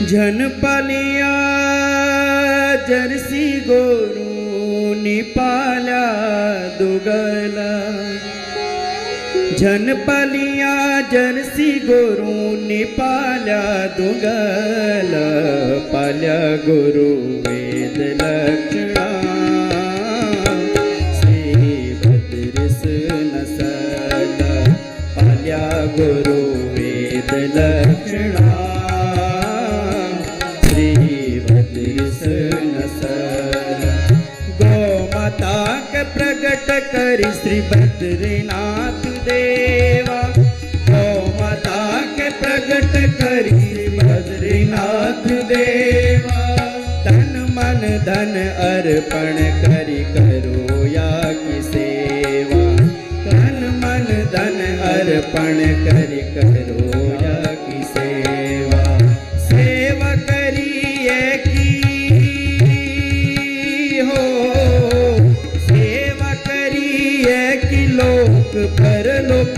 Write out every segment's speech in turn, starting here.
झनपलिया Jersey गोरू निपाल्या दुगला झनपलिया Jersey गोरू निपाल्या दुगला पाल्या गुरु वेद लक्षणा श्री भद्रस नसला पाल्या गुरु वेद लक्षणा प्रगट करी श्री बद्रीनाथ देवा गौ माता के प्रगट करी श्री बद्रीनाथ देवा तन मन धन अर्पण करी करो या की सेवा तन मन धन अर्पण करी करो या की सेवा सेवा करिए की हो लोक परलोक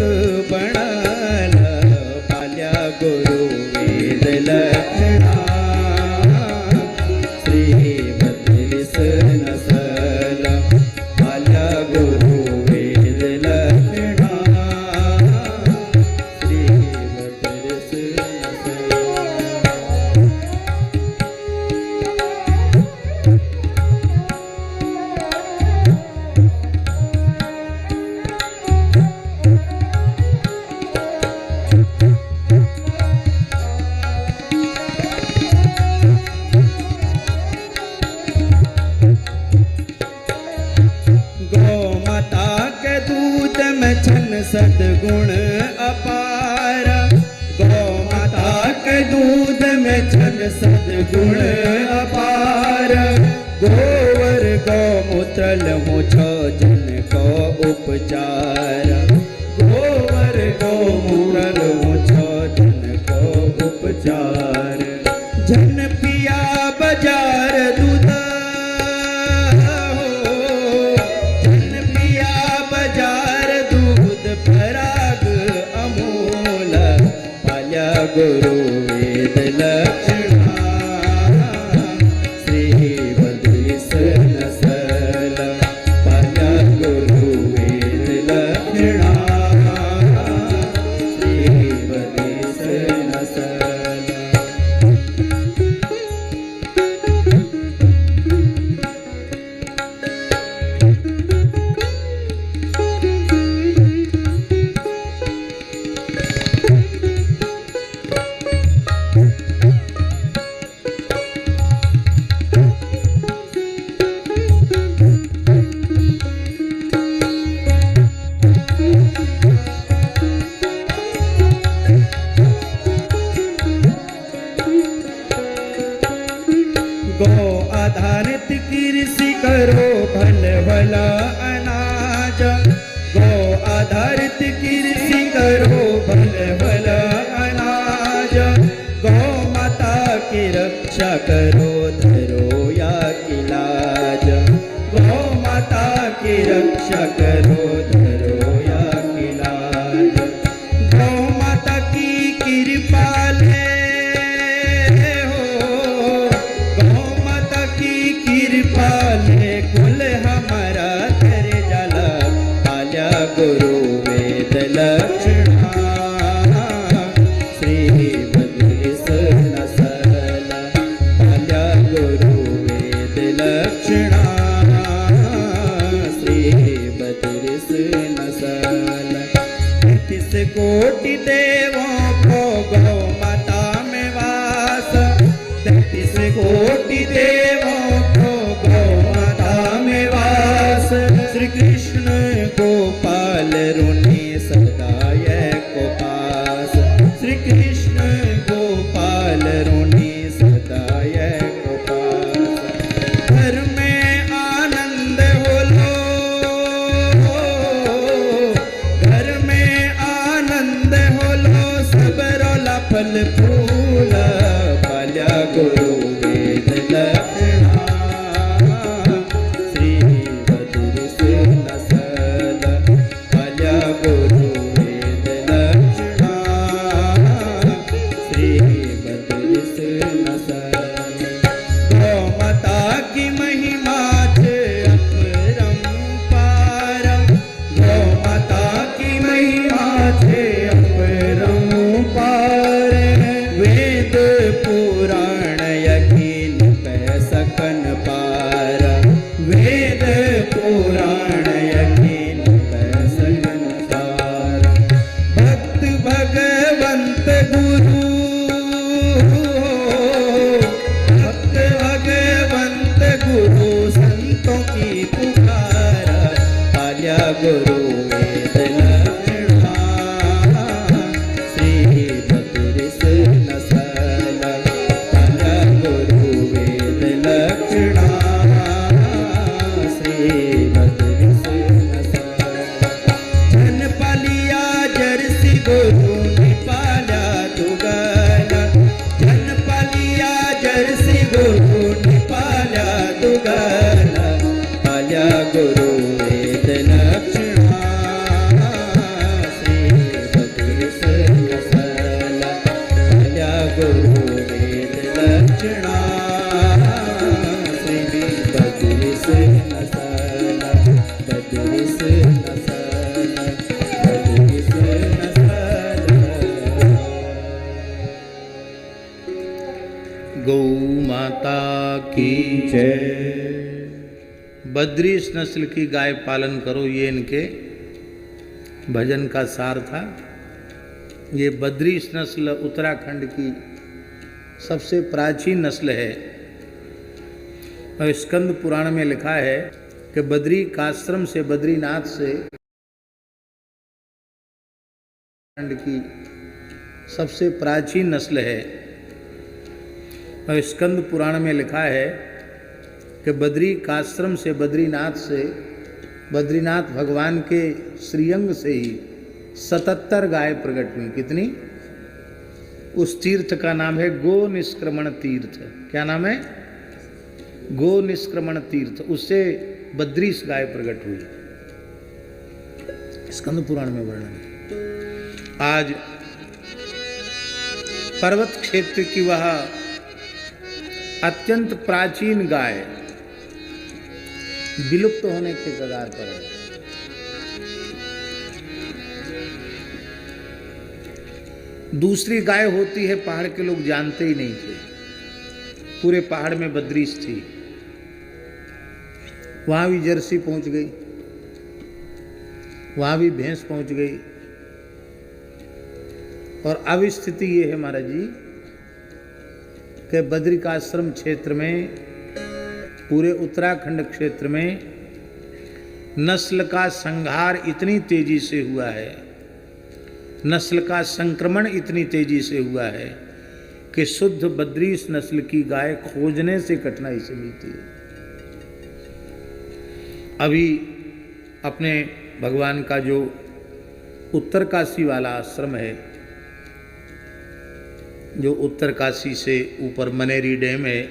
बनाला पाल्या गुरु वेद लक्षणा श्री बद्रीस नसला पाल्या गुरु वेद लक्षणा श्री बद्रीस नसला सद्गुण अपार गौ माता के दूध में छन सद्गुण अपार गोवर गौमूत्र मुछो जन को उपचार गोवर गौमूत्र मुछो जन को उपचार जन पिया बाजार दूध पराग अमूल पाल्या गुरु वेद लक्षणा श्री बद्रीस नसला पाल्या गुरु वेद लक्षणा श्री बद्रीस नसला गौ आधारित कृषि करो भल भला अनाज गौ आधारित कृषि करो भल भला अनाज गौ माता की रक्षा करो धरो या की लाज गौ माता की रक्षा करो धरो या की लाज गौ माता की कृपा ले कृपाले कुल हमारा कर जाला पाल्या गुरु वेद लक्षणा श्री बद्रीस नसला पाल्या गुरु वेद लक्षणा श्री बद्रीस नसला 33 कोटि देवों को गौ माता में वास 33 कोटि देवों श्री कृष्ण गोपाल रुनि सदाय को पास श्री कृष्ण गोपाल रुनि सदाय को पास घर में आनंद होलो घर में आनंद फल फूल पाल्या गुरु वेद लक्षणा श्री बद्रीस नसल पाल्या गुरु वेद लक्षणा श्री बद्रीस नसल गौमाता की महिमा छे अपरंपार गौमाता की महिमा छे अपरंपार वेद पुराण यकीन पै सकन पार वेद पुराण यकीन पै सकन पार भक्त भगवंत गुरु भक्त भगवंत गुरु संतों की पुकार पाल्या गुरु वेद लक्षणा श्री बद्रीस नसल पाल्या गुरु वेद लक्षणा श्री बद्रीस नसल जन पालिया जर्सी गुरु ने पाल्या दुगल जन पालिया जर्सी गुरु ने पाल्या दुगल पाल्या गुरु वेद लक्षणा श्री बद्रीस नसल पाल्या गुरु वेद लक्षणा श्री बद्रीस नसल बद्रीस नसल बद्रीस नसल गौ माता की जय। बद्रीस नस्ल की गाय पालन करो, ये इनके भजन का सार था। ये बद्रीस नस्ल उत्तराखंड की सबसे प्राचीन नस्ल है और स्कंद पुराण में लिखा है कि बद्री काश्रम से बद्रीनाथ से उत्तराखंड की सबसे प्राचीन नस्ल है और स्कंद पुराण में लिखा है कि बद्री काश्रम से बद्रीनाथ भगवान के श्रीअंग से ही 77 गाय प्रकट हुई। कितनी? उस तीर्थ का नाम है गो निष्क्रमण तीर्थ। क्या नाम है? गो निष्क्रमण तीर्थ। उससे 32 गाय प्रकट हुई, स्कंद पुराण में वर्णन है। आज पर्वत क्षेत्र की वह अत्यंत प्राचीन गाय विलुप्त होने के कगार पर है। दूसरी गाय होती है, पहाड़ के लोग जानते ही नहीं थे। पूरे पहाड़ में बद्रीस थी, वहां भी जर्सी पहुंच गई, वहां भी भैंस पहुंच गई। और अब स्थिति ये है महाराज जी कि बद्रिकाश्रम क्षेत्र में, पूरे उत्तराखंड क्षेत्र में नस्ल का संहार इतनी तेजी से हुआ है, नस्ल का संक्रमण इतनी तेजी से हुआ है कि शुद्ध बद्रीस नस्ल की गाय खोजने से कठिनाई से मिलती है। अभी अपने भगवान का जो उत्तरकाशी वाला आश्रम है, जो उत्तरकाशी से ऊपर मनेरी डैम है,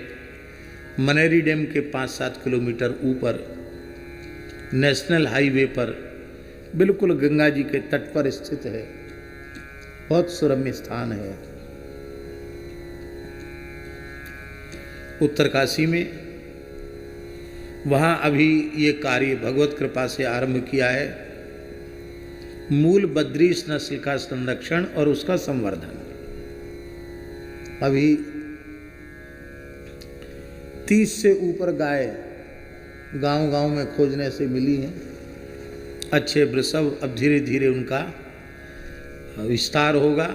मनेरी डैम के 5-7 किलोमीटर ऊपर नेशनल हाईवे पर बिल्कुल गंगा जी के तट पर स्थित है। बहुत सुरम्य स्थान है उत्तरकाशी में। वहाँ अभी ये कार्य भगवत कृपा से आरंभ किया है, मूल बद्रीस नस्ल का संरक्षण और उसका संवर्धन। अभी 30 से ऊपर गाय गांव-गांव में खोजने से मिली हैं। अच्छे वृषभ, अब धीरे धीरे उनका विस्तार होगा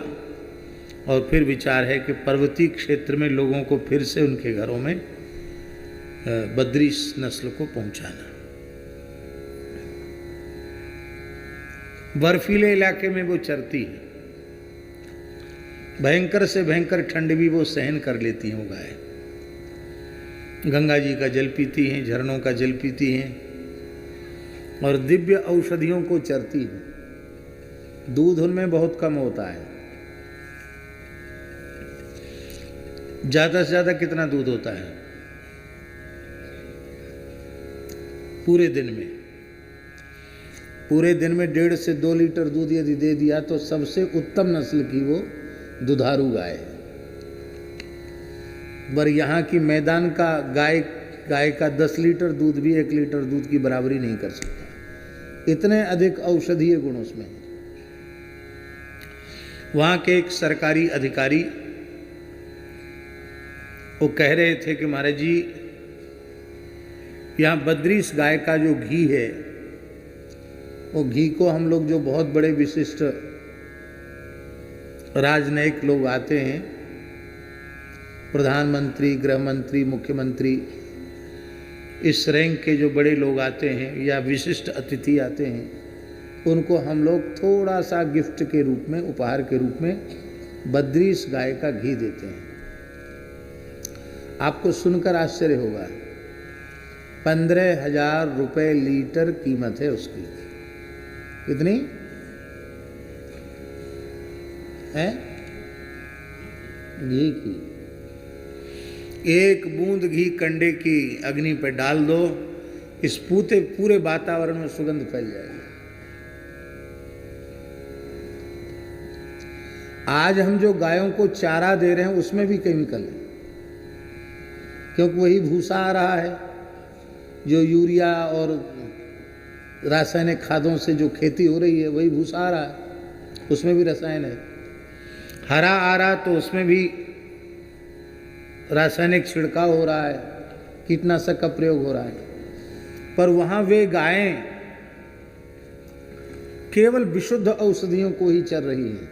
और फिर विचार है कि पर्वतीय क्षेत्र में लोगों को फिर से उनके घरों में बद्रीस नस्ल को पहुंचाना। बर्फीले इलाके में वो चरती है, भयंकर से भयंकर ठंड भी वो सहन कर लेती हैं वो गाय। गंगा जी का जल पीती हैं, झरनों का जल पीती हैं और दिव्य औषधियों को चरती हैं। दूध उनमें बहुत कम होता है, ज़्यादा से ज़्यादा कितना दूध होता है पूरे दिन में? पूरे दिन में 1.5 से 2 लीटर दूध यदि दे दिया तो सबसे उत्तम नस्ल की वो दुधारू गाय है। पर यहाँ की मैदान का गाय का 10 लीटर दूध भी 1 लीटर दूध की बराबरी नहीं कर सकता, इतने अधिक औषधीय गुण उसमें हैं। वहाँ के एक सरकारी अधिकारी वो कह रहे थे कि महाराज जी, यहाँ बद्रीस गाय का जो घी है, वो घी को हम लोग जो बहुत बड़े विशिष्ट राजनयिक लोग आते हैं, प्रधानमंत्री, गृह मंत्री, मुख्यमंत्री, इस रैंक के जो बड़े लोग आते हैं या विशिष्ट अतिथि आते हैं, उनको हम लोग थोड़ा सा गिफ्ट के रूप में, उपहार के रूप में बद्रीस गाय का घी देते हैं। आपको सुनकर आश्चर्य होगा, 15,000 रुपये लीटर कीमत है उसकी। कितनी है? घी की एक बूंद घी कंडे की अग्नि पर डाल दो, इस पूरे वातावरण में सुगंध फैल जाएगी। आज हम जो गायों को चारा दे रहे हैं उसमें भी केमिकल है, क्योंकि वही भूसा आ रहा है जो यूरिया और रासायनिक खादों से जो खेती हो रही है, वही भूसा आ रहा है, उसमें भी रसायन है। हरा आ रहा तो उसमें भी रासायनिक छिड़काव हो रहा है, कीटनाशक का प्रयोग हो रहा है। पर वहाँ वे गायें केवल विशुद्ध औषधियों को ही चर रही हैं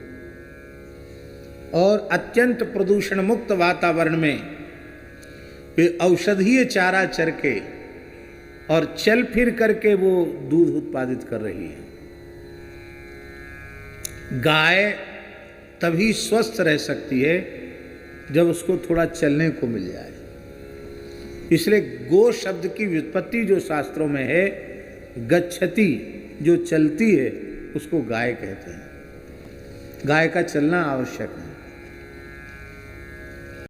और अत्यंत प्रदूषण मुक्त वातावरण में वे औषधीय चारा चर के और चल फिर करके वो दूध उत्पादित कर रही है। गाय तभी स्वस्थ रह सकती है जब उसको थोड़ा चलने को मिल जाए। इसलिए गो शब्द की व्युत्पत्ति जो शास्त्रों में है, गच्छति, जो चलती है, उसको गाय कहते हैं। गाय का चलना आवश्यक है।